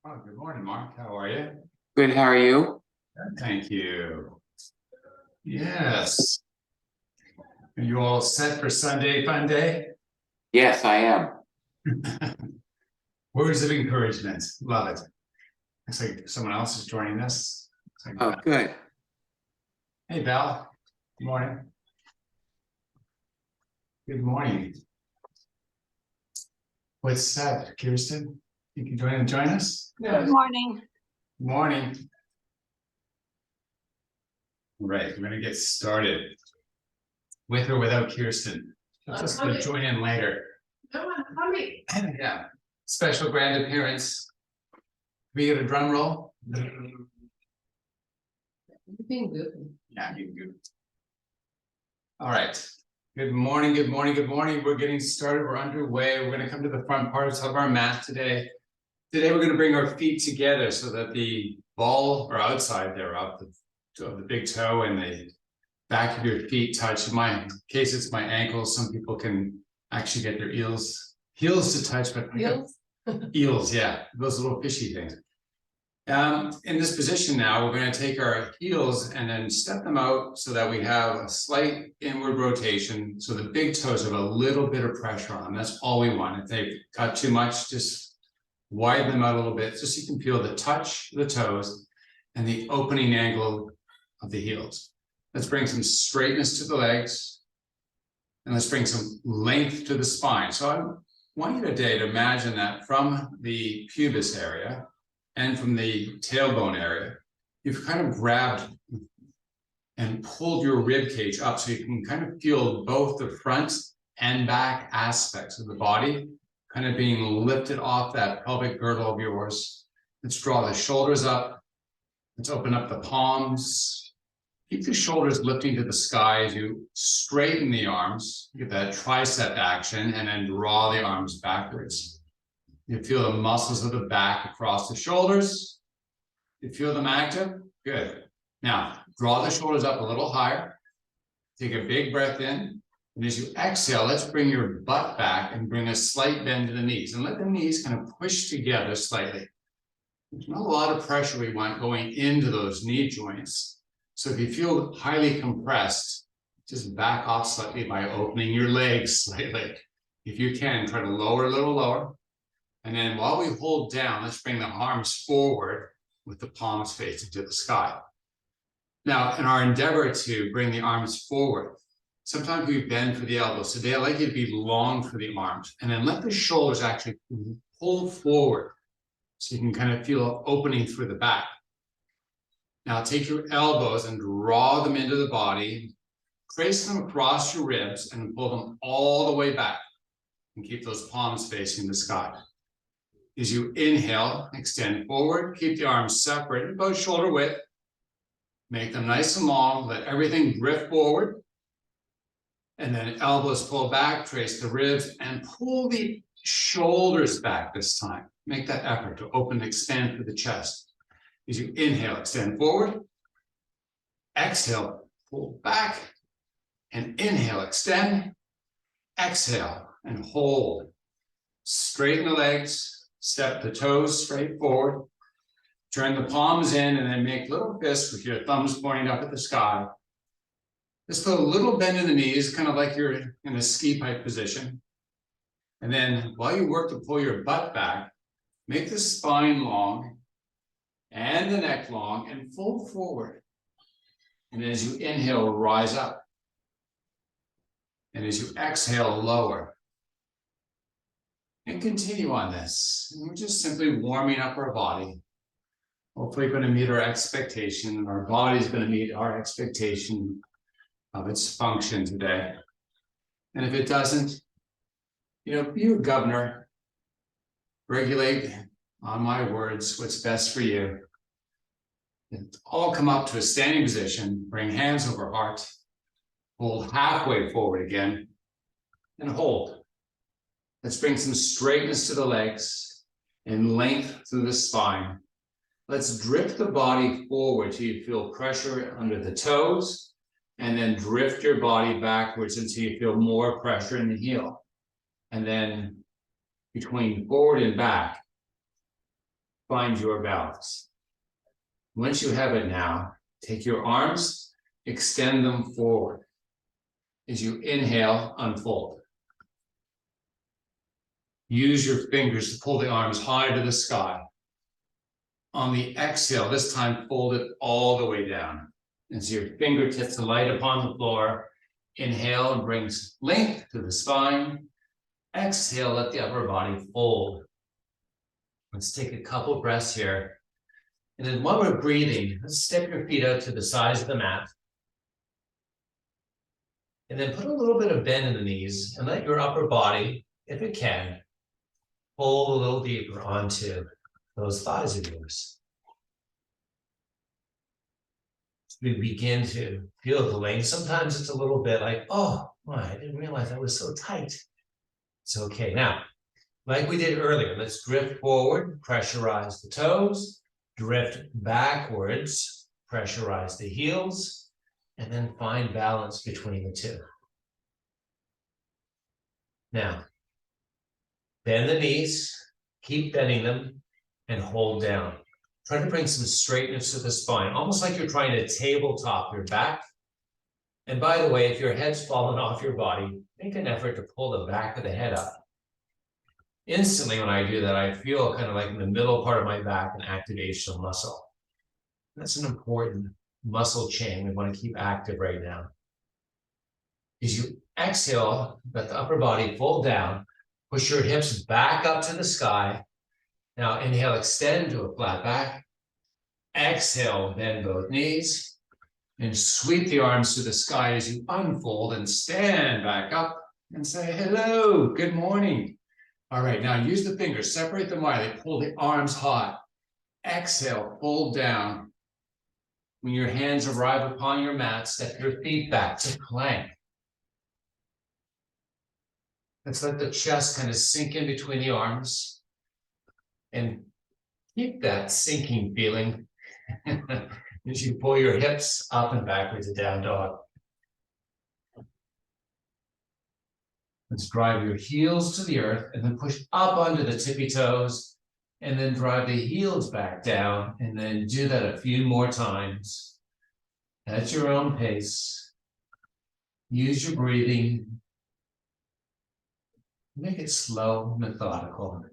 Oh, good morning, Mark. How are you? Good, how are you? Good, thank you. Yes. Are you all set for Sunday Funday? Yes, I am. Words of encouragement. Love it. Looks like someone else is joining us. Oh, good. Hey, Val. Good morning. Good morning. What's that, Kirsten? You can join us? Good morning. Good morning. All right, we're going to get started. With or without Kirsten. She'll just join in later. No, I'm coming. Yeah. Special grand appearance. We get a drum roll. You're being good. Yeah, you good. All right. Good morning, good morning, good morning. We're getting started. We're underway. We're going to come to the front parts of our mat today. Today, we're going to bring our feet together so that the ball or outside there of the big toe and the back of your feet touch. In my case, it's my ankles. Some people can actually get their heels to touch, but Heels? Eels, yeah, those little fishy things. In this position now, we're going to take our heels and then step them out so that we have a slight inward rotation. So the big toes have a little bit of pressure on them. That's all we want. If they cut too much, just widen them out a little bit, just so you can feel the touch of the toes and the opening angle of the heels. Let's bring some straightness to the legs. And let's bring some length to the spine. So I want you today to imagine that from the pubis area and from the tailbone area, you've kind of grabbed and pulled your rib cage up so you can kind of feel both the front and back aspects of the body kind of being lifted off that pelvic girdle of yours. Let's draw the shoulders up. Let's open up the palms. Keep the shoulders lifting to the sky as you straighten the arms. Get that tricep action and then draw the arms backwards. You feel the muscles of the back across the shoulders. You feel them active? Good. Now, draw the shoulders up a little higher. Take a big breath in. And as you exhale, let's bring your butt back and bring a slight bend to the knees. And let the knees kind of push together slightly. There's not a lot of pressure we want going into those knee joints. So if you feel highly compressed, just back off slightly by opening your legs slightly. If you can, try to lower a little lower. And then while we hold down, let's bring the arms forward with the palms facing to the sky. Now, in our endeavor to bring the arms forward, sometimes we bend for the elbows. Today, I'd like you to be long for the arms and then let the shoulders actually pull forward so you can kind of feel opening through the back. Now, take your elbows and draw them into the body, trace them across your ribs and pull them all the way back and keep those palms facing the sky. As you inhale, extend forward, keep the arms separate about shoulder width. Make them nice and long, let everything drift forward. And then elbows pull back, trace the ribs, and pull the shoulders back this time. Make that effort to open and expand through the chest. As you inhale, extend forward. Exhale, pull back. And inhale, extend. exhale and hold. Straighten the legs, step the toes straight forward. Turn the palms in and then make little fists with your thumbs pointing up at the sky. Just put a little bend in the knees, kind of like you're in a ski pipe position. And then while you work to pull your butt back, make the spine long and the neck long and fold forward. And as you inhale, rise up. And as you exhale, lower. And continue on this. And we're just simply warming up our body. Hopefully going to meet our expectation, and our body's going to meet our expectation of its function today. And if it doesn't, be a governor. Regulate, on my words, what's best for you. And all come up to a standing position, bring hands over heart, hold halfway forward again, and hold. Let's bring some straightness to the legs and length through the spine. Let's drift the body forward till you feel pressure under the toes, and then drift your body backwards until you feel more pressure in the heel. And then between forward and back, find your balance. Once you have it now, take your arms, extend them forward. As you inhale, unfold. Use your fingers to pull the arms high to the sky. On the exhale, this time fold it all the way down. As your fingertips light upon the floor, inhale and brings length to the spine. Exhale, let the upper body fold. Let's take a couple breaths here. And then while we're breathing, let's step your feet out to the sides of the mat. And then put a little bit of bend in the knees and let your upper body, if it can, pull a little deeper onto those thighs of yours. We begin to feel the length. Sometimes it's a little bit like, oh, my, I didn't realize that was so tight. It's okay. Now, like we did earlier, let's drift forward, pressurize the toes, drift backwards, pressurize the heels, and then find balance between the two. Now, bend the knees, keep bending them, and hold down. Try to bring some straightness to the spine, almost like you're trying to tabletop your back. And by the way, if your head's fallen off your body, make an effort to pull the back of the head up. Instantly, when I do that, I feel kind of like in the middle part of my back an activation of muscle. That's an important muscle chain we want to keep active right now. As you exhale, let the upper body fold down, push your hips back up to the sky. Now inhale, extend to a flat back. Exhale, bend both knees and sweep the arms to the sky as you unfold and stand back up and say, hello, good morning. All right, now use the fingers, separate them wide, pull the arms high. Exhale, fold down. When your hands arrive upon your mat, step your feet back to plank. Let's let the chest kind of sink in between the arms and keep that sinking feeling as you pull your hips up and backwards to down dog. Let's drive your heels to the earth and then push up onto the tippy toes and then drive the heels back down and then do that a few more times at your own pace. Use your breathing. Make it slow, methodical.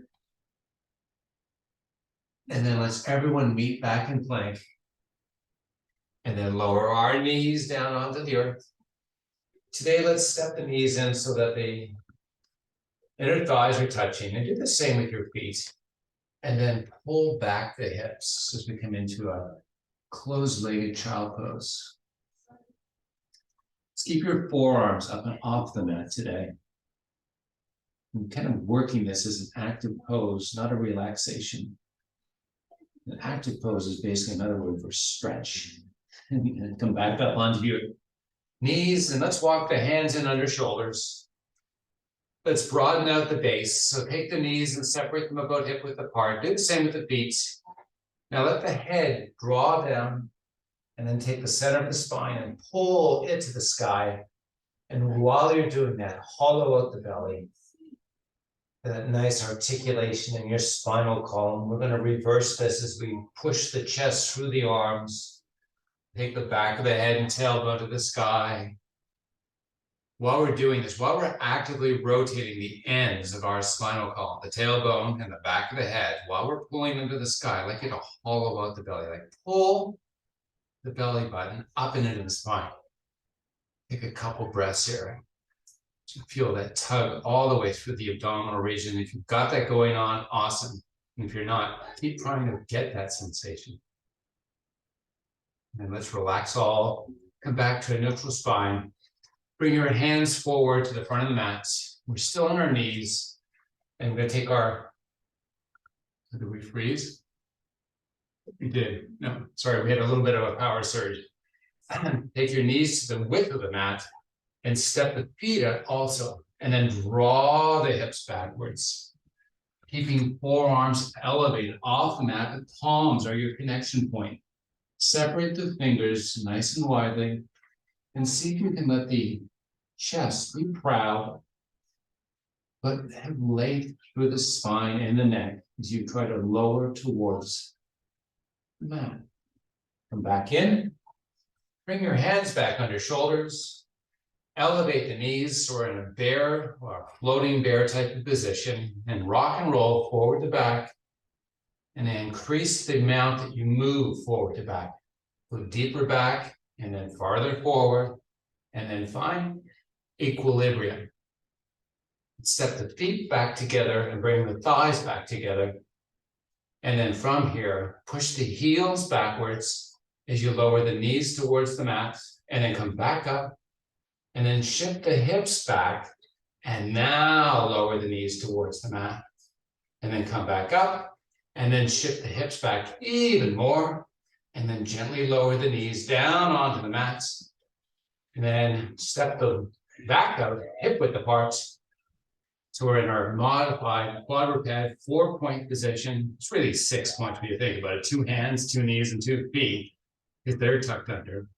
And then let's everyone meet back in plank. And then lower our knees down onto the earth. Today, let's step the knees in so that the inner thighs are touching. And do the same with your feet. And then pull back the hips as we come into a closed-legged child pose. Let's keep your forearms up and off the mat today. And kind of working this as an active pose, not a relaxation. An active pose is basically another word for stretch. And come back up onto your knees, and let's walk the hands in under shoulders. Let's broaden out the base. So take the knees and separate them about hip width apart. Do the same with the feet. Now let the head draw down, and then take the center of the spine and pull it to the sky. And while you're doing that, hollow out the belly. That nice articulation in your spinal column. We're gonna reverse this as we push the chest through the arms. Take the back of the head and tailbone to the sky. While we're doing this, while we're actively rotating the ends of our spinal column, the tailbone and the back of the head, while we're pulling them to the sky, I like you to hollow out the belly, like pull the belly button up and into the spine. Take a couple breaths here. Feel that tug all the way through the abdominal region. If you've got that going on, awesome. And if you're not, keep trying to get that sensation. And let's relax all. Come back to a neutral spine. Bring your hands forward to the front of the mat. We're still on our knees. And we're going to take our... Did we freeze? We did. No, sorry, we had a little bit of a power surge. Take your knees to the width of the mat. And step the feet up also, and then draw the hips backwards. Keeping forearms elevated off the mat, the palms are your connection point. Separate the fingers nice and widely, and see if you can let the chest be proud, but have length through the spine and the neck as you try to lower towards the mat. Come back in, bring your hands back under shoulders. Elevate the knees, so we're in a bear or a floating bear type of position, and rock and roll forward to back, and then increase the amount that you move forward to back. Go deeper back, and then farther forward, and then find equilibrium. Step the feet back together and bring the thighs back together. And then from here, push the heels backwards as you lower the knees towards the mat, and then come back up. And then shift the hips back, and now lower the knees towards the mat. And then come back up, and then shift the hips back even more, and then gently lower the knees down onto the mats. And then step the back out, hip width apart. So we're in our modified quadruped 4-point position. It's really 6 points when you think about it. 2 hands, 2 knees, and 2 feet, because they're tucked under.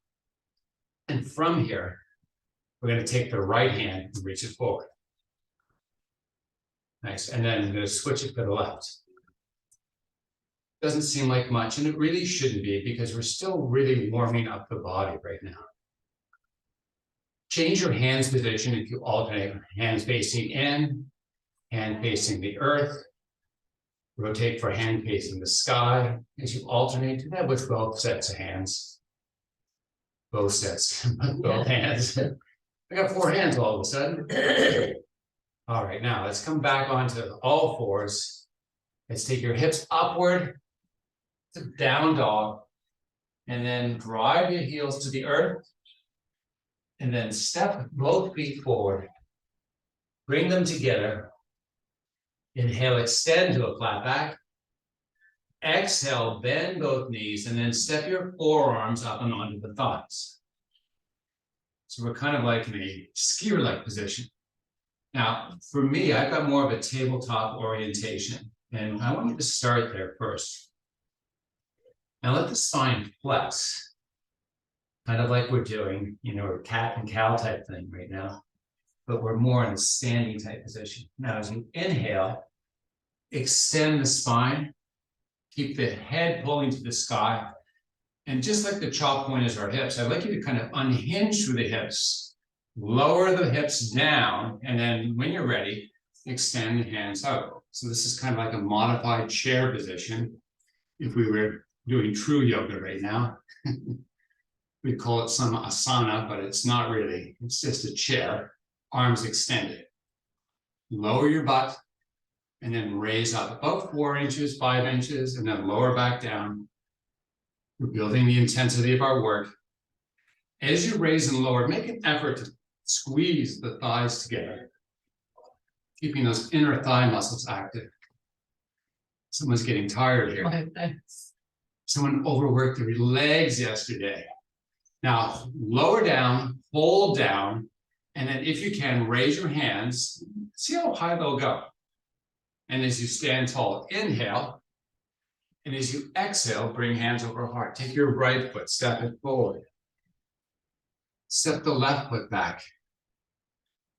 And from here, we're going to take the right hand and reach it forward. Nice. And then I'm going to switch it to the left. Doesn't seem like much, and it really shouldn't be, because we're still really warming up the body right now. Change your hands position if you alternate. Hands facing in, hand facing the earth. Rotate for hand facing the sky as you alternate. Do that with both sets of hands. Both sets, both hands. I got 4 hands all of a sudden. All right, now let's come back onto all fours. Let's take your hips upward to down dog, and then drive your heels to the earth, and then step both feet forward. Bring them together. Inhale, extend to a flat back. Exhale, bend both knees, and then step your forearms up and onto the thighs. So we're kind of like in a skier-like position. Now, for me, I've got more of a tabletop orientation, and I want you to start there first. Now let the spine flex, kind of like we're doing, a cat and cow type thing right now, but we're more in a standing type position. Now, as you inhale, extend the spine, keep the head pulling to the sky. And just like the chop point is our hips, I'd like you to kind of unhinge through the hips, lower the hips down, and then when you're ready, extend the hands out. So this is kind of like a modified chair position. If we were doing true yoga right now, we call it some asana, but it's not really. It's just a chair, arms extended. Lower your butt, and then raise up about 4 inches, 5 inches, and then lower back down. We're building the intensity of our work. As you raise and lower, make an effort to squeeze the thighs together, keeping those inner thigh muscles active. Someone's getting tired here. Someone overworked their legs yesterday. Now, lower down, hold down, and then if you can, raise your hands. See how high they'll go. And as you stand tall, inhale. And as you exhale, bring hands over heart. Take your right foot, step it forward. Step the left foot back.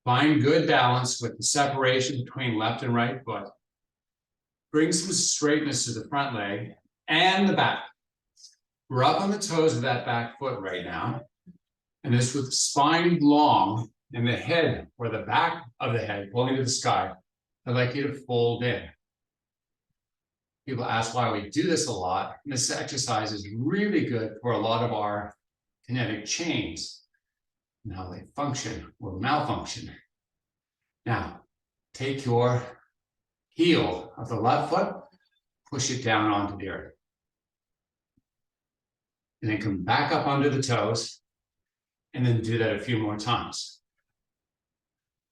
Find good balance with the separation between left and right foot. Bring some straightness to the front leg and the back. We're up on the toes of that back foot right now. And this with the spine long and the head or the back of the head pulling to the sky. I'd like you to fold in. People ask why we do this a lot. And this exercise is really good for a lot of our kinetic chains and how they function or malfunction. Now, take your heel of the left foot, push it down onto the earth. And then come back up onto the toes, and then do that a few more times.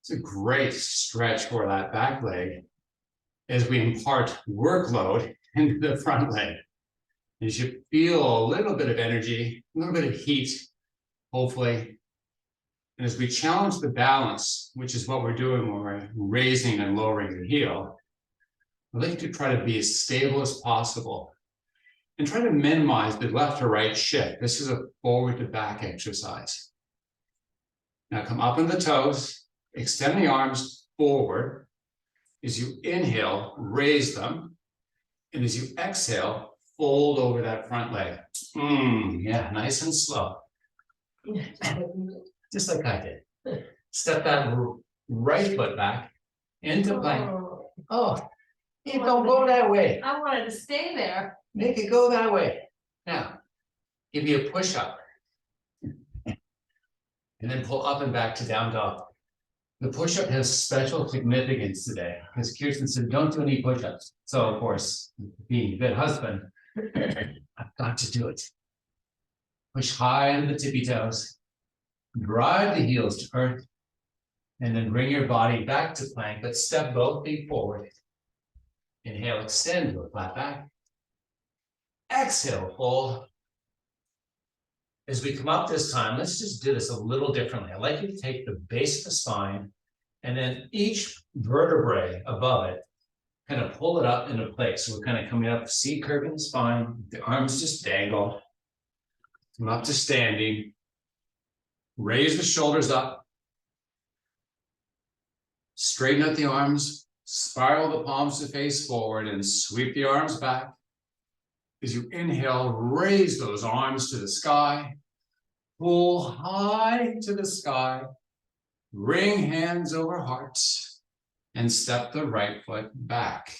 It's a great stretch for that back leg as we impart workload into the front leg. You should feel a little bit of energy, a little bit of heat, hopefully. And as we challenge the balance, which is what we're doing when we're raising and lowering the heel, I'd like to try to be as stable as possible and try to minimize the left to right shift. This is a forward to back exercise. Now come up on the toes, extend the arms forward. As you inhale, raise them. And as you exhale, fold over that front leg. Yeah, nice and slow. Just like I did. Step that right foot back into plank. Oh, you don't go that way. I wanted to stay there. Make it go that way. Now, give me a push up. And then pull up and back to down dog. The push-up has special significance today because Kirsten said, don't do any push-ups. So of course, being a good husband, I've got to do it. Push high into the tippy toes, drive the heels to earth, and then bring your body back to plank, but step both feet forward. Inhale, extend to a flat back. Exhale, fold. As we come up this time, let's just do this a little differently. I'd like you to take the base of the spine and then each vertebrae above it, kind of pull it up into place. So we're kind of coming up, C curve in the spine, the arms just dangle. Come up to standing. Raise the shoulders up. Straighten out the arms, spiral the palms to face forward and sweep the arms back. As you inhale, raise those arms to the sky, pull high to the sky, bring hands over hearts, and step the right foot back.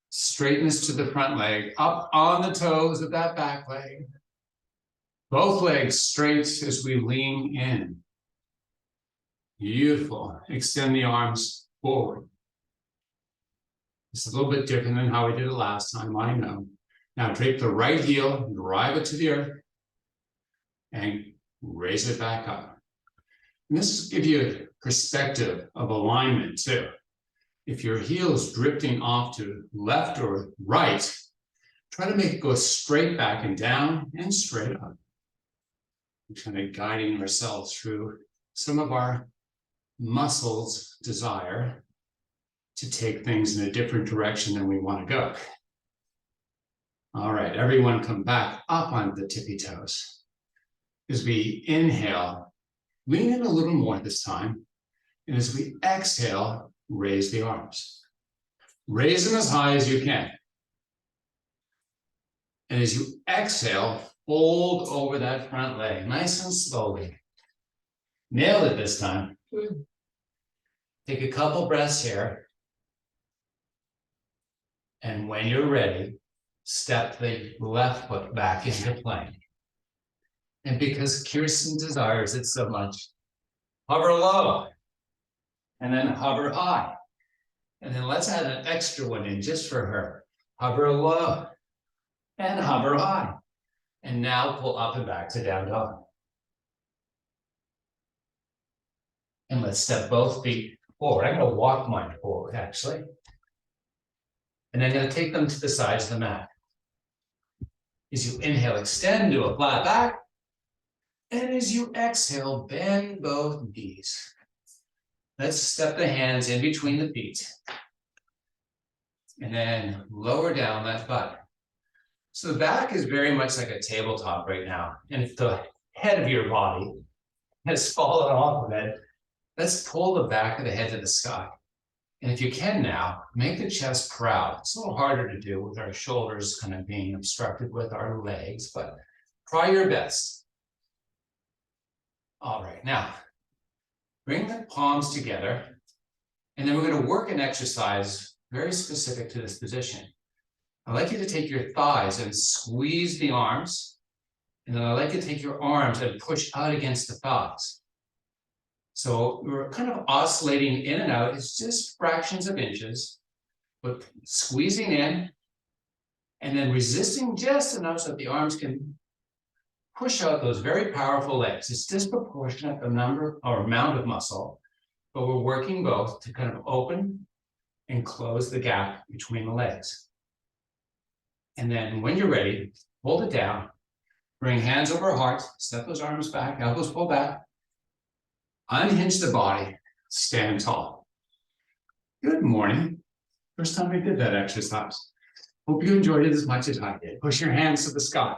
Straightness to the front leg, up on the toes of that back leg. Both legs straight as we lean in. Beautiful. Extend the arms forward. It's a little bit different than how we did it last time, I know. Now drape the right heel, drive it to the earth, and raise it back up. And this will give you a perspective of alignment too. If your heel is drifting off to left or right, try to make it go straight back and down and straight up. We're kind of guiding ourselves through some of our muscles' desire to take things in a different direction than we want to go. All right, everyone come back up onto the tippy toes. As we inhale, lean in a little more this time. And as we exhale, raise the arms. Raise them as high as you can. And as you exhale, fold over that front leg, nice and slowly. Nailed it this time. Take a couple breaths here. And when you're ready, step the left foot back into plank. And because Kirsten desires it so much, hover low, and then hover high. And then let's add an extra one in just for her. Hover low, and hover high. And now pull up and back to down dog. And let's step both feet forward. I'm gonna walk mine forward, actually. And I'm gonna take them to the sides of the mat. As you inhale, extend to a flat back. And as you exhale, bend both knees. Let's step the hands in between the feet. And then lower down that butt. So the back is very much like a tabletop right now. And if the head of your body has fallen off of it, let's pull the back of the head to the sky. And if you can now, make the chest proud. It's a little harder to do with our shoulders kind of being obstructed with our legs, but try your best. All right, now, bring the palms together, and then we're going to work an exercise very specific to this position. I'd like you to take your thighs and squeeze the arms, and then I'd like you to take your arms and push out against the thighs. So we're kind of oscillating in and out. It's just fractions of inches, but squeezing in and then resisting just enough so that the arms can push out those very powerful legs. It's disproportionate the number or amount of muscle, but we're working both to kind of open and close the gap between the legs. And then when you're ready, hold it down, bring hands over heart, step those arms back, elbows pull back. Unhinge the body, stand tall. Good morning. First time we did that exercise. Hope you enjoyed it as much as I did. Push your hands to the sky.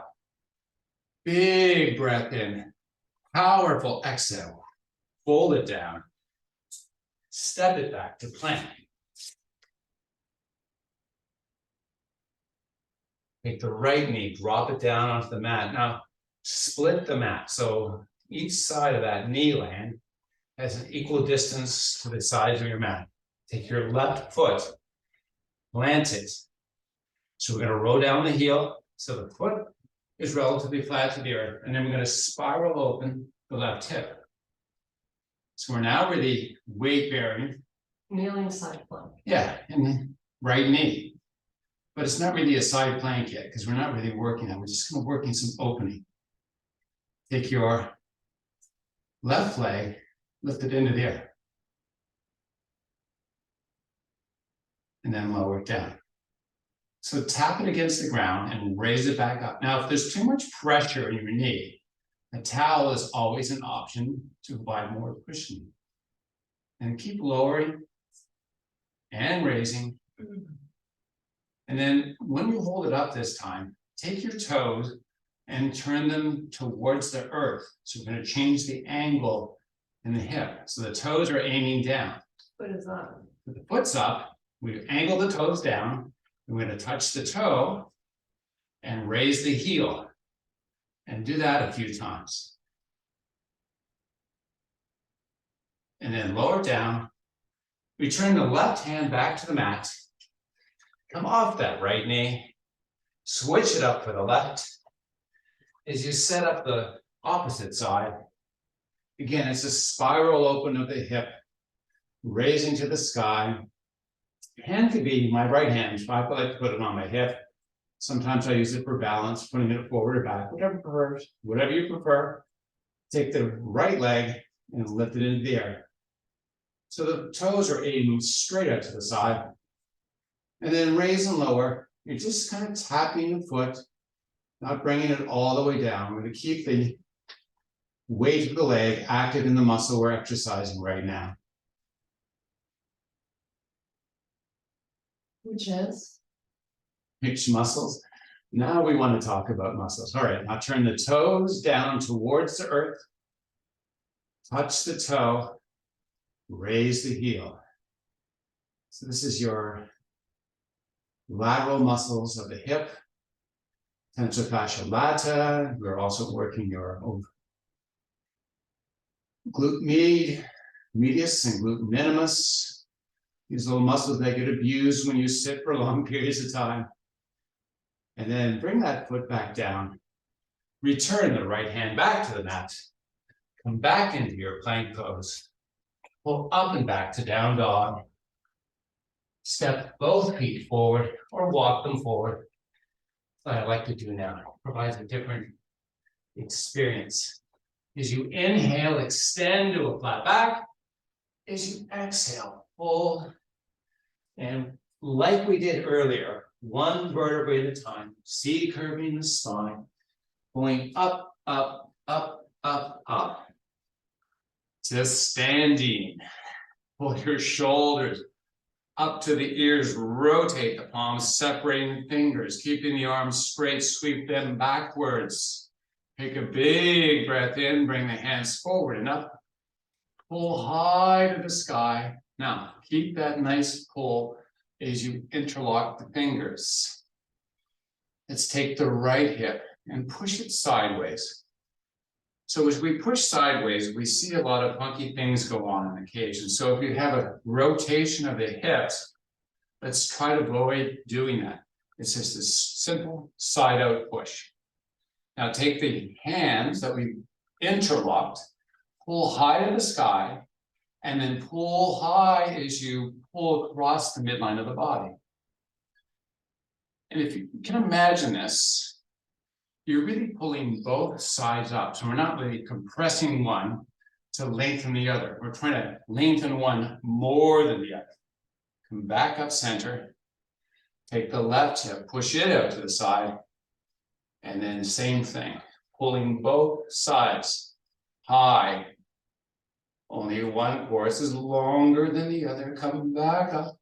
Big breath in. Powerful exhale. Fold it down. Step it back to plank. Take the right knee, drop it down onto the mat. Now, split the mat. So each side of that knee land has an equal distance to the sides of your mat. Take your left foot, plant it. So we're going to roll down the heel so the foot is relatively flat to the earth, and then we're going to spiral open the left hip. So we're now really weight bearing. Kneeling side plank. Yeah, and the right knee. But it's not really a side plank yet because we're not really working on it. We're just kind of working some opening. Take your left leg, lift it into the air. And then lower it down. So tap it against the ground and raise it back up. Now, if there's too much pressure in your knee, a towel is always an option to provide more cushion. And keep lowering and raising. And then when you hold it up this time, take your toes and turn them towards the earth. So we're going to change the angle in the hip. So the toes are aiming down. What is that? With the foot's up, we angle the toes down. We're going to touch the toe and raise the heel. And do that a few times. And then lower it down. Return the left hand back to the mat. Come off that right knee. Switch it up for the left. As you set up the opposite side, again, it's a spiral open of the hip, raising to the sky. Hand could be my right hand. I like to put it on my hip. Sometimes I use it for balance, putting it forward or back, whatever you prefer. Take the right leg and lift it into the air. So the toes are aiming straight up to the side. And then raise and lower. You're just kind of tapping the foot, not bringing it all the way down. We're going to keep the weight of the leg active in the muscle we're exercising right now. Which is? Which muscles? Now we want to talk about muscles. All right, now turn the toes down towards the earth. Touch the toe. Raise the heel. So this is your lateral muscles of the hip. Tensor fascia lata. We're also working your glute medius and glute minimus. These little muscles that get abused when you sit for long periods of time. And then bring that foot back down. Return the right hand back to the mat. Come back into your plank pose. Pull up and back to down dog. Step both feet forward or walk them forward. What I like to do now provides a different experience. As you inhale, extend to a flat back. As you exhale, fold. And like we did earlier, one vertebrae at a time, C curving the spine, going up, up, up, up, up. Just standing. Pull your shoulders up to the ears, rotate the palms, separating fingers, keeping the arms straight, sweep them backwards. Take a big breath in, bring the hands forward and up. pull high to the sky. Now, keep that nice pull as you interlock the fingers. Let's take the right hip and push it sideways. So as we push sideways, we see a lot of funky things go on occasion. So if you have a rotation of the hips, let's try to avoid doing that. It's just a simple side out push. Now take the hands that we interlocked, pull high to the sky, and then pull high as you pull across the midline of the body. And if you can imagine this, you're really pulling both sides up. So we're not really compressing one to lengthen the other. We're trying to lengthen one more than the other. Come back up center. Take the left hip, push it out to the side. And then same thing, pulling both sides high. Only one course is longer than the other. Come back up.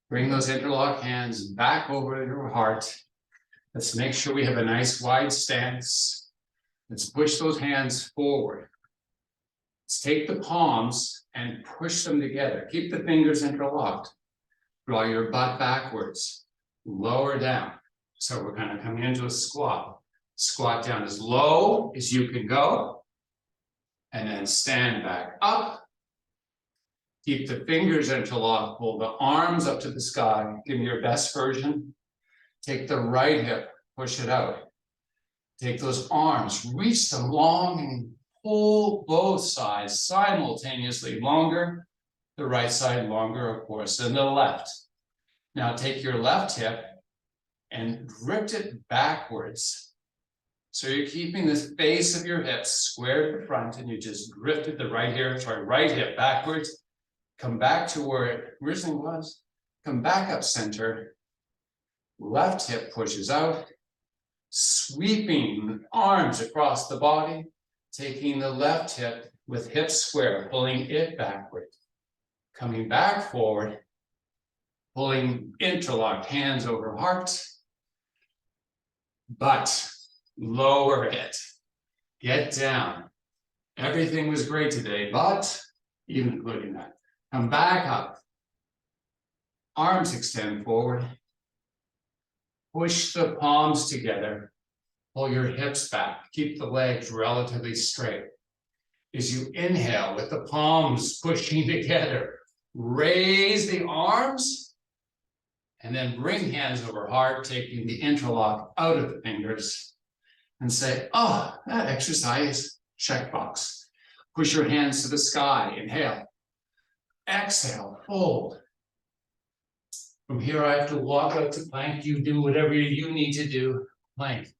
Bring those interlock hands back over your heart. Let's make sure we have a nice wide stance. Let's push those hands forward. Let's take the palms and push them together. Keep the fingers interlocked. Draw your butt backwards, lower down. So we're kind of coming into a squat. Squat down as low as you can go. And then stand back up. Keep the fingers interlocked, pull the arms up to the sky. Give me your best version. Take the right hip, push it out. Take those arms, reach them long and pull both sides simultaneously longer. The right side longer, of course, than the left. Now take your left hip and drift it backwards. So you're keeping the face of your hips square to the front and you just drifted the right hip backwards. Come back to where it originally was. Come back up center. Left hip pushes out. Sweeping arms across the body. Taking the left hip with hips square, pulling it backward. Coming back forward. Pulling interlocked hands over heart. Butt. Lower it. Get down. Everything was great today, but even including that. Come back up. Arms extend forward. Push the palms together. Pull your hips back. Keep the legs relatively straight. As you inhale with the palms pushing together, raise the arms and then bring hands over heart, taking the interlock out of the fingers and say, oh, that exercise, checkbox. Push your hands to the sky, inhale. Exhale, fold. From here, I have to walk out to plank. You do whatever you need to do. Plank.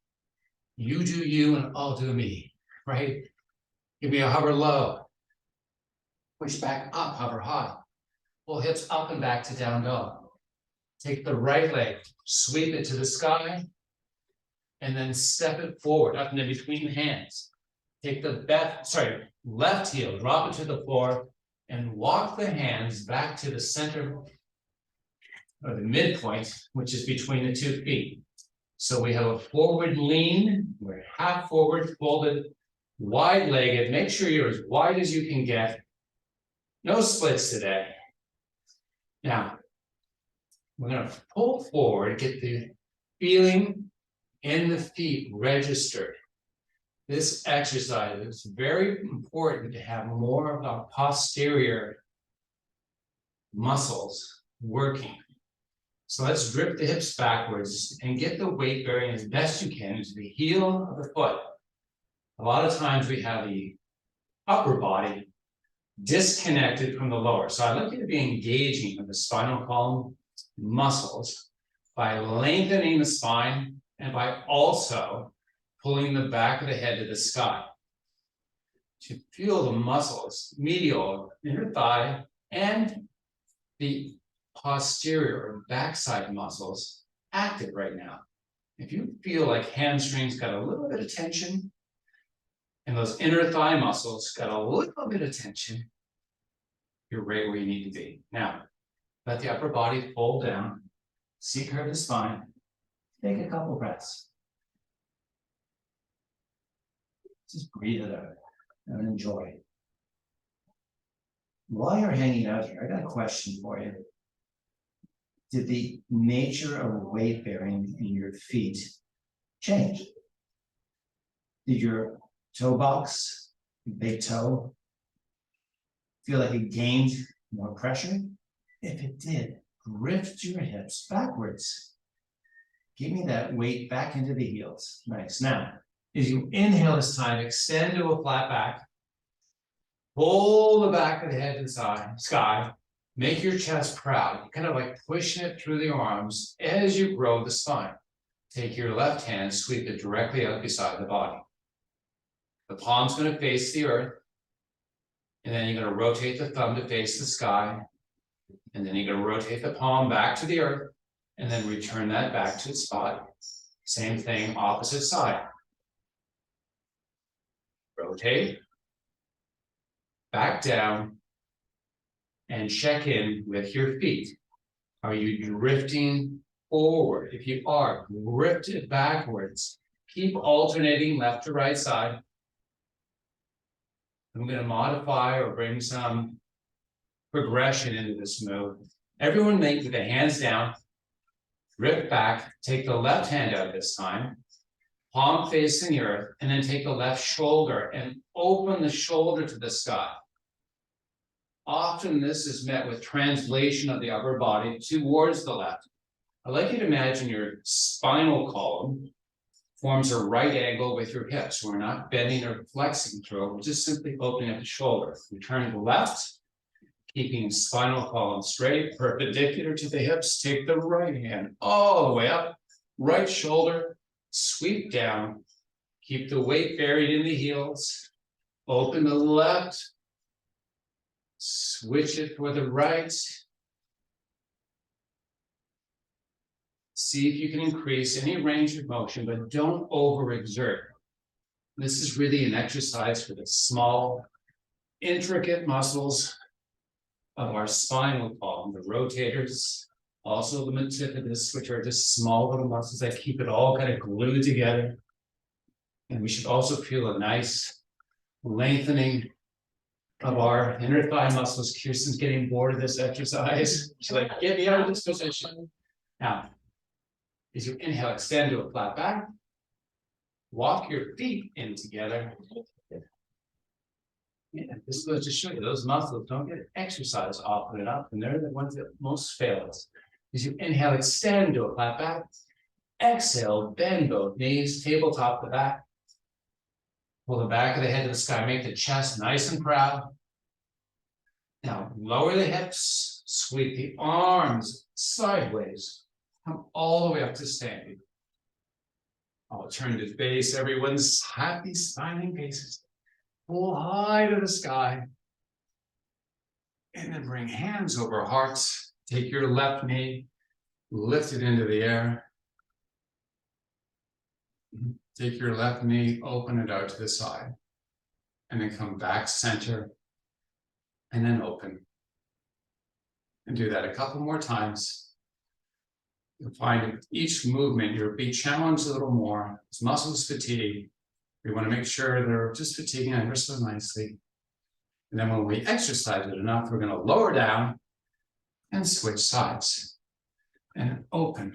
You do you and I'll do me, right? Give me a hover low. Push back up, hover high. Pull hips up and back to down dog. Take the right leg, sweep it to the sky, and then step it forward, up and in between the hands. Take the left heel, drop it to the floor, and walk the hands back to the center or the midpoint, which is between the 2 feet. So we have a forward lean, we're half forward, folded, wide-legged. Make sure you're as wide as you can get. No splits today. Now, we're going to pull forward, get the feeling in the feet registered. This exercise is very important to have more of our posterior muscles working. So let's drift the hips backwards and get the weight bearing as best you can into the heel of the foot. A lot of times we have the upper body disconnected from the lower. So I'd like you to be engaging with the spinal column muscles by lengthening the spine and by also pulling the back of the head to the sky. To feel the muscles, medial, inner thigh, and the posterior or backside muscles active right now. If you feel like hamstrings got a little bit of tension and those inner thigh muscles got a little bit of tension, you're right where you need to be. Now, let the upper body fold down, see curve the spine, take a couple breaths. Just breathe it out and enjoy. while you're hanging out here, I got a question for you. Did the nature of weight bearing in your feet change? Did your toe box, big toe, feel like it gained more pressure? If it did, lift your hips backwards. Give me that weight back into the heels. Nice. Now, as you inhale this time, extend to a flat back. Pull the back of the head to the sky. Make your chest proud. Kind of like pushing it through the arms as you grow the spine. Take your left hand, sweep it directly out beside the body. The palm's going to face the earth. And then you're going to rotate the thumb to face the sky. And then you're going to rotate the palm back to the earth. And then return that back to its spot. Same thing, opposite side. Rotate. Back down. And check in with your feet. Are you drifting forward? If you are, drift it backwards. Keep alternating left to right side. I'm going to modify or bring some progression into this move. Everyone make the hands down. Drift back. Take the left hand out this time. Palm facing the earth. And then take the left shoulder and open the shoulder to the sky. Often this is met with translation of the upper body towards the left. I'd like you to imagine your spinal column forms a right angle with your hips. We're not bending or flexing through it. We're just simply opening up the shoulder. We turn to the left, keeping spinal column straight, perpendicular to the hips. Take the right hand all the way up, right shoulder, sweep down. Keep the weight buried in the heels. Open the left. Switch it for the right. See if you can increase any range of motion, but don't overexert. This is really an exercise for the small, intricate muscles of our spinal column, the rotators, also the multifidus, which are just small little muscles that keep it all kind of glued together. And we should also feel a nice lengthening of our inner thigh muscles. Kirsten's getting bored of this exercise. She's like, get me out of this position. Now, as you inhale, extend to a flat back. Walk your feet in together. Yeah, this goes to show you those muscles don't get exercised often enough, and they're the ones that most fail us. As you inhale, extend to a flat back. Exhale, bend both knees, tabletop the back. Pull the back of the head to the sky, make the chest nice and proud. Now, lower the hips, sweep the arms sideways, come all the way up to standing. Alternative base, everyone's happy smiling faces. Pull high to the sky. And then bring hands over hearts. Take your left knee, lift it into the air. Take your left knee, open it out to the side. And then come back center. And then open. And do that a couple more times. You'll find with each movement, you'll be challenged a little more. As muscles fatigue, we want to make sure they're just fatiguing ever so nicely. And then when we exercise it enough, we're going to lower down and switch sides. And open.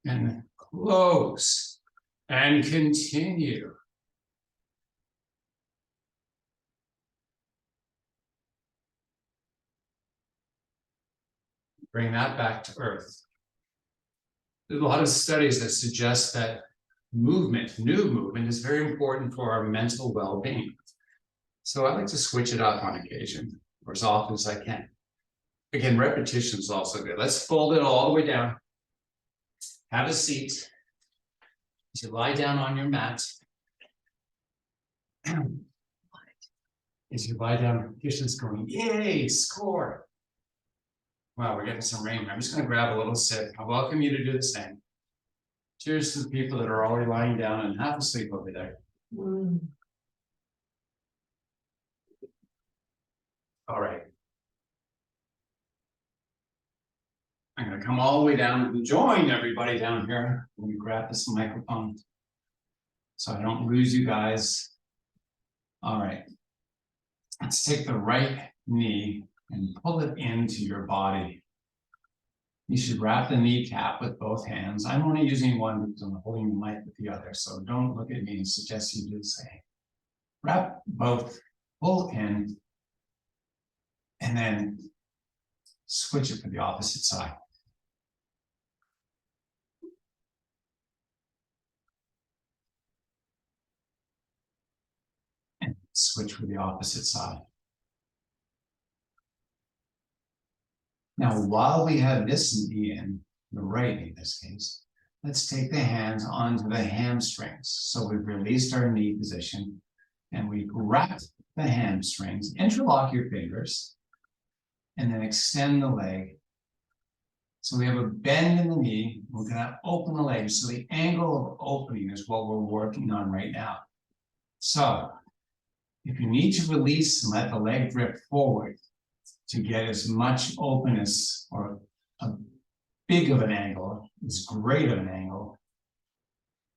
And close. And continue. Bring that back to earth. There's a lot of studies that suggest that movement, new movement, is very important for our mental well-being. So I like to switch it up on occasion, or as often as I can. Again, repetition is also good. Let's fold it all the way down. Have a seat. As you lie down on your mat. As you lie down, Kirsten's going, yay, score. Wow, we're getting some rain. I'm just going to grab a little sip. I welcome you to do the same. Cheers to the people that are already lying down and half asleep over there. All right. I'm going to come all the way down and join everybody down here. Let me grab this microphone so I don't lose you guys. All right. Let's take the right knee and pull it into your body. You should wrap the kneecap with both hands. I'm only using one because I'm holding the mic with the other, so don't look at me and suggest you do the same. Wrap both, pull in, and then switch it to the opposite side. And switch with the opposite side. Now, while we have this knee in, the right knee in this case, let's take the hands onto the hamstrings. So we've released our knee position and we wrap the hamstrings, interlock your fingers, and then extend the leg. So we have a bend in the knee. We're going to open the leg. So the angle of opening is what we're working on right now. So if you need to release and let the leg drift forward to get as much openness or a big of an angle, as great of an angle,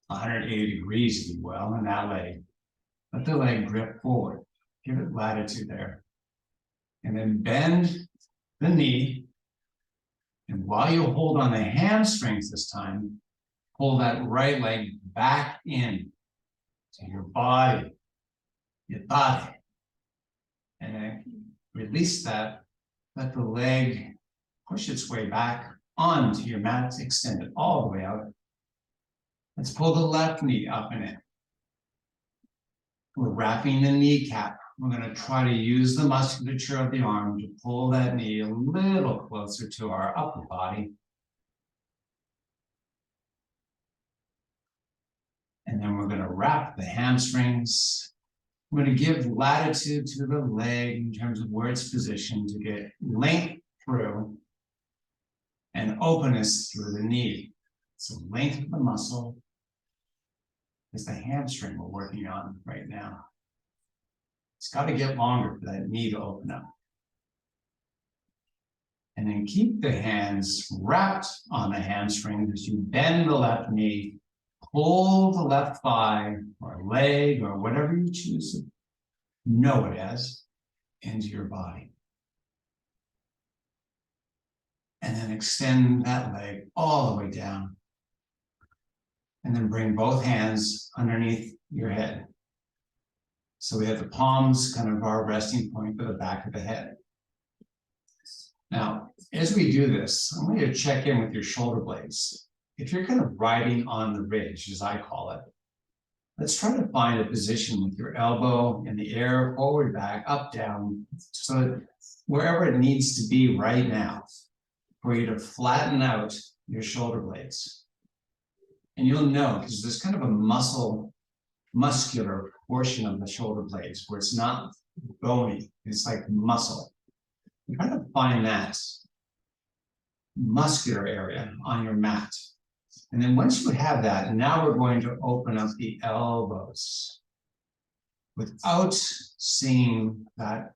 180 degrees if you will, in that leg, let the leg drift forward. Give it latitude there. And then bend the knee. And while you hold on the hamstrings this time, pull that right leg back in to your body. And then release that. Let the leg push its way back onto your mat, extend it all the way out. Let's pull the left knee up in it. We're wrapping the kneecap. We're going to try to use the musculature of the arm to pull that knee a little closer to our upper body. And then we're going to wrap the hamstrings. We're going to give latitude to the leg in terms of where it's positioned to get length through and openness through the knee. So length of the muscle is the hamstring we're working on right now. It's got to get longer for that knee to open up. And then keep the hands wrapped on the hamstring as you bend the left knee, pull the left thigh or leg or whatever you choose to know it as into your body. And then extend that leg all the way down. And then bring both hands underneath your head. So we have the palms kind of our resting point for the back of the head. Now, as we do this, I'm going to check in with your shoulder blades. If you're kind of riding on the ridge, as I call it, let's try to find a position with your elbow in the air, forward, back, up, down, so that wherever it needs to be right now for you to flatten out your shoulder blades. And you'll know, because there's kind of a muscular portion of the shoulder blades where it's not bony, it's like muscle. You try to find that muscular area on your mat. And then once you have that, and now we're going to open up the elbows without seeing that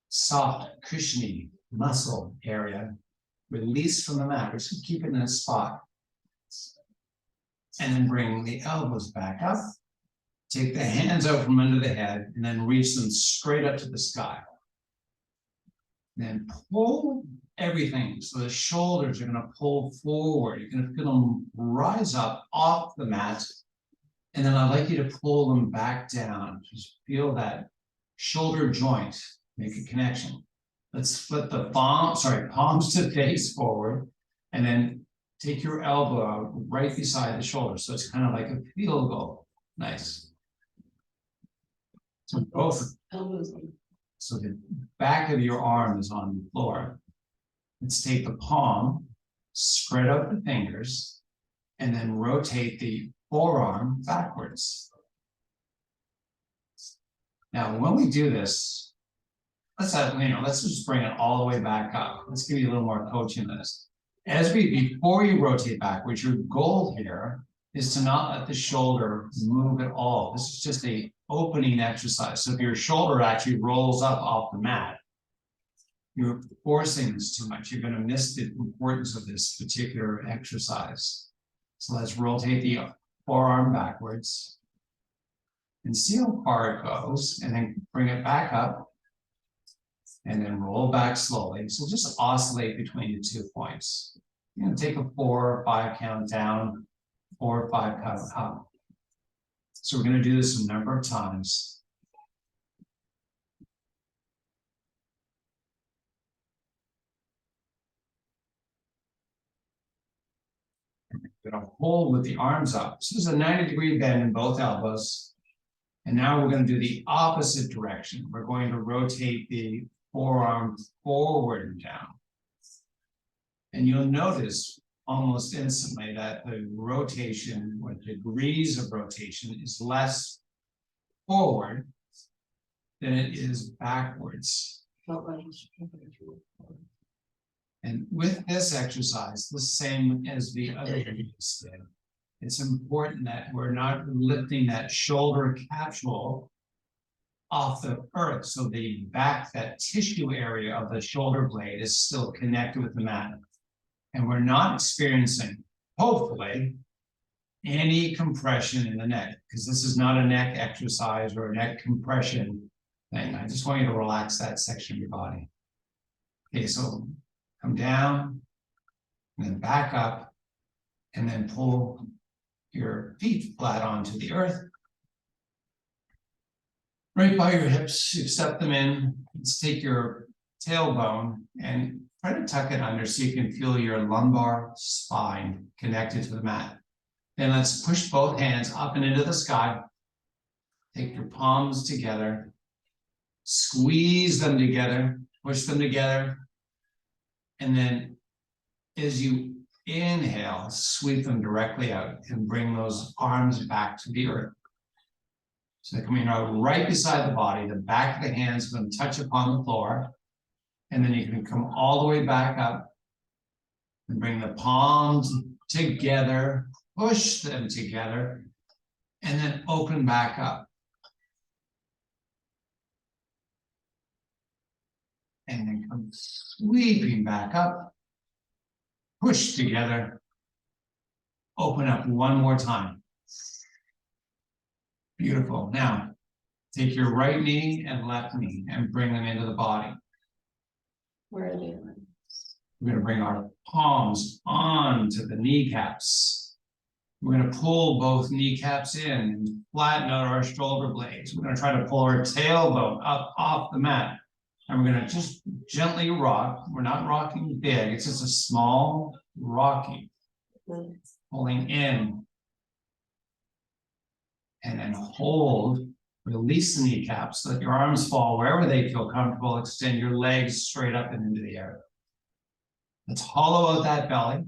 soft, cushiony muscle area released from the mat. We're just keep it in a spot. And then bring the elbows back up. Take the hands out from under the head and then reach them straight up to the sky. Then pull everything. So the shoulders are going to pull forward. You're going to feel them rise up off the mat. And then I'd like you to pull them back down. Just feel that shoulder joint, make a connection. Let's flip the palms to face forward. And then take your elbow out right beside the shoulder. So it's kind of like a field goal. Nice. So both Elbows. So the back of your arm is on the floor. Let's take the palm, spread out the fingers, and then rotate the forearm backwards. Now, when we do this, let's just bring it all the way back up. Let's give you a little more coaching on this. Before you rotate backwards, your goal here is to not let the shoulder move at all. This is just a opening exercise. So if your shoulder actually rolls up off the mat, you're forcing this too much. You're going to miss the importance of this particular exercise. So let's rotate the forearm backwards and see how far it goes, and then bring it back up. And then roll back slowly. So just oscillate between the 2 points. You know, take a 4 or 5 count down, 4 or 5 count up. So we're going to do this a number of times. We're going to hold with the arms up. So this is a 90-degree bend in both elbows. And now we're going to do the opposite direction. We're going to rotate the forearm forward and down. And you'll notice almost instantly that the rotation or degrees of rotation is less forward than it is backwards. And with this exercise, the same as the other videos did, it's important that we're not lifting that shoulder capsule off the earth. So the back, that tissue area of the shoulder blade is still connected with the mat. And we're not experiencing, hopefully, any compression in the neck, because this is not a neck exercise or a neck compression thing. I just want you to relax that section of your body. Okay, so come down, and then back up, and then pull your feet flat onto the earth. Right by your hips, you step them in. Let's take your tailbone and try to tuck it under so you can feel your lumbar spine connected to the mat. Then let's push both hands up and into the sky. Take your palms together, squeeze them together, push them together. And then as you inhale, sweep them directly out and bring those arms back to the earth. So they're coming out right beside the body. The back of the hands are going to touch upon the floor. And then you can come all the way back up and bring the palms together, push them together, and then open back up. And then come sweeping back up, push together, open up one more time. Beautiful. Now, take your right knee and left knee and bring them into the body. Where are they? We're going to bring our palms onto the kneecaps. We're going to pull both kneecaps in and flatten out our shoulder blades. We're going to try to pull our tailbone up off the mat. And we're going to just gently rock. We're not rocking big. It's just a small rocking. Pulling in. And then hold. Release the kneecaps. Let your arms fall wherever they feel comfortable. Extend your legs straight up and into the air. Let's hollow out that belly.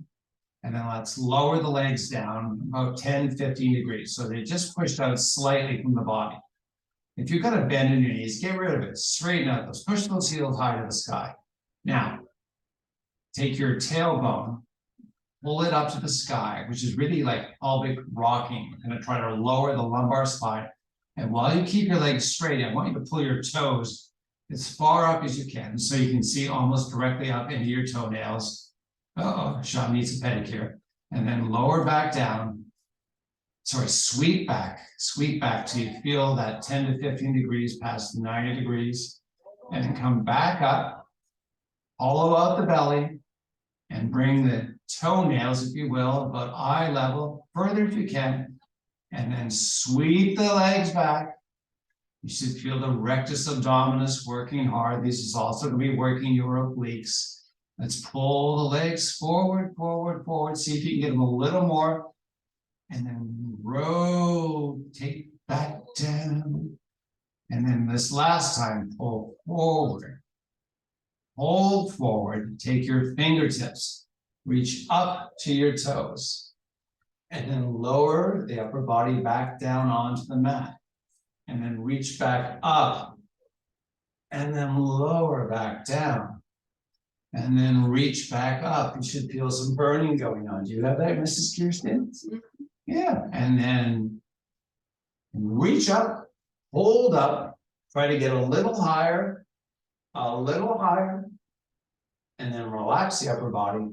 And then let's lower the legs down about 10, 15 degrees. So they just pushed out slightly from the body. If you've got a bend in your knees, get rid of it. Straighten out those. Push those heels high to the sky. Now, take your tailbone, pull it up to the sky, which is really like pelvic rocking. We're going to try to lower the lumbar spine. And while you keep your legs straight, I want you to pull your toes as far up as you can so you can see almost directly up into your toenails. Uh-oh, Sean needs a pedicure. And then lower back down. Sorry, sweep back till you feel that 10 to 15 degrees past 90 degrees. And then come back up, hollow out the belly, and bring the toenails, if you will, about eye level, further if you can. And then sweep the legs back. You should feel the rectus abdominis working hard. This is also going to be working your obliques. Let's pull the legs forward, forward, forward. See if you can get them a little more. And then rotate back down. And then this last time, pull forward. Hold forward. Take your fingertips. Reach up to your toes. And then lower the upper body back down onto the mat. And then reach back up. And then lower back down. And then reach back up. You should feel some burning going on. Do you have that, Mrs. Kirsten? Yeah. And then reach up, hold up, try to get a little higher, and then relax the upper body.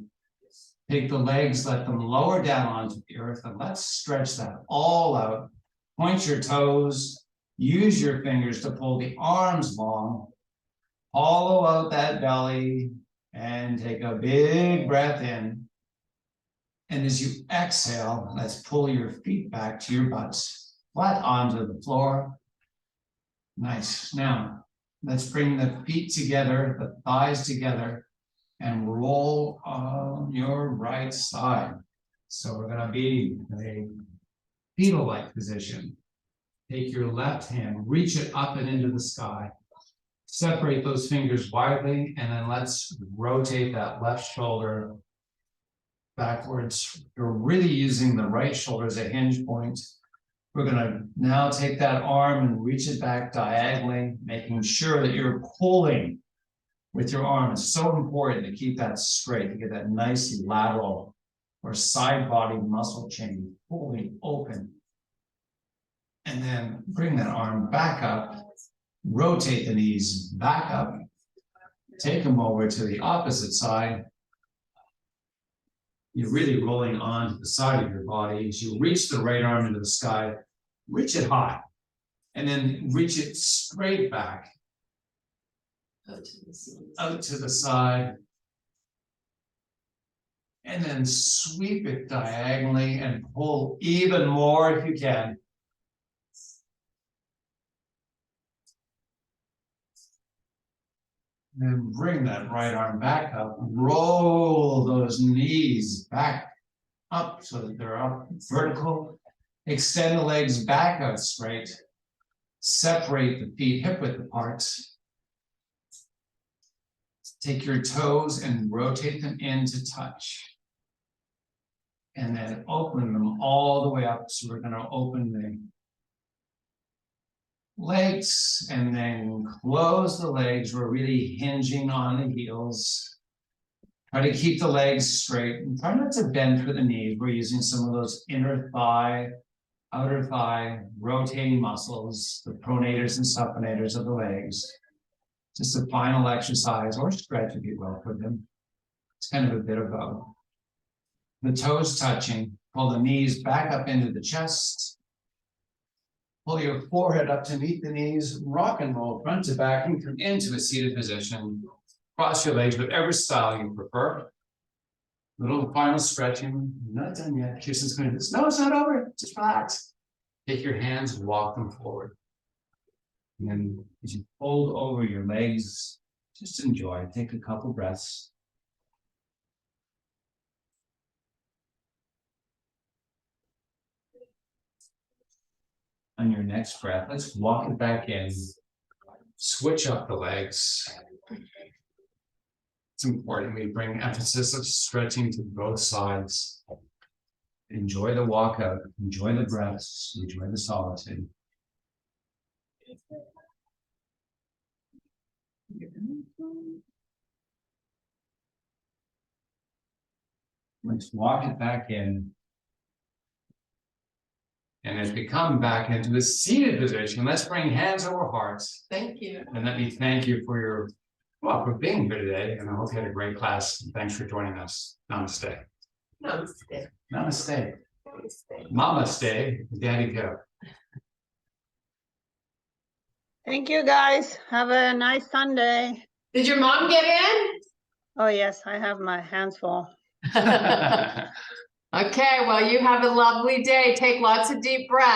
Take the legs, let them lower down onto the earth, and let's stretch that all out. Point your toes, use your fingers to pull the arms long, hollow out that belly and take a big breath in. And as you exhale, let's pull your feet back to your butts, flat onto the floor. Nice. Now, let's bring the feet together, the thighs together, and roll on your right side. So we're gonna be in a fetal-like position. Take your left hand, reach it up and into the sky. Separate those fingers widely, and then let's rotate that left shoulder backwards. You're really using the right shoulder as a hinge point. We're gonna now take that arm and reach it back diagonally, making sure that you're pulling with your arm. It's so important to keep that straight, to get that nice lateral or side body muscle chain fully open. And then bring that arm back up, rotate the knees back up, take them over to the opposite side. You're really rolling onto the side of your body. As you reach the right arm into the sky, reach it high, and then reach it straight back out to the side. And then sweep it diagonally and pull even more if you can. Then bring that right arm back up, roll those knees back up so that they're up vertical. Extend the legs back out straight. Separate the feet hip width apart. Take your toes and rotate them in to touch. And then open them all the way up. So we're going to open the legs and then close the legs. We're really hinging on the heels. Try to keep the legs straight and try not to bend for the knees. We're using some of those inner thigh, outer thigh, rotating muscles, the pronators and supinators of the legs. Just a final exercise or stretch if you will for them. It's kind of a bit of both. The toes touching, pull the knees back up into the chest. Pull your forehead up to meet the knees, rock and roll front to back and come into a seated position. Cross your legs, whatever style you prefer. Little final stretching, not done yet. Kirsten's going to do this. No, it's not over, just relax. Take your hands and walk them forward. And then as you fold over your legs, just enjoy, take a couple breaths. On your next breath, let's walk it back in. Switch up the legs. It's important we bring emphasis of stretching to both sides. Enjoy the walk out, enjoy the breaths, enjoy the solitude. Let's walk it back in. And as we come back into a seated position, let's bring hands over hearts. Thank you. And let me thank you for your, well, for being here today. And I hope you had a great class. Thanks for joining us. Namaste. Namaste. Namaste. Namaste. Mama stay, daddy go. Thank you, guys. Have a nice Sunday. Did your mom get in? Oh, yes, I have my hands full. Okay, well, you have a lovely day. Take lots of deep breaths.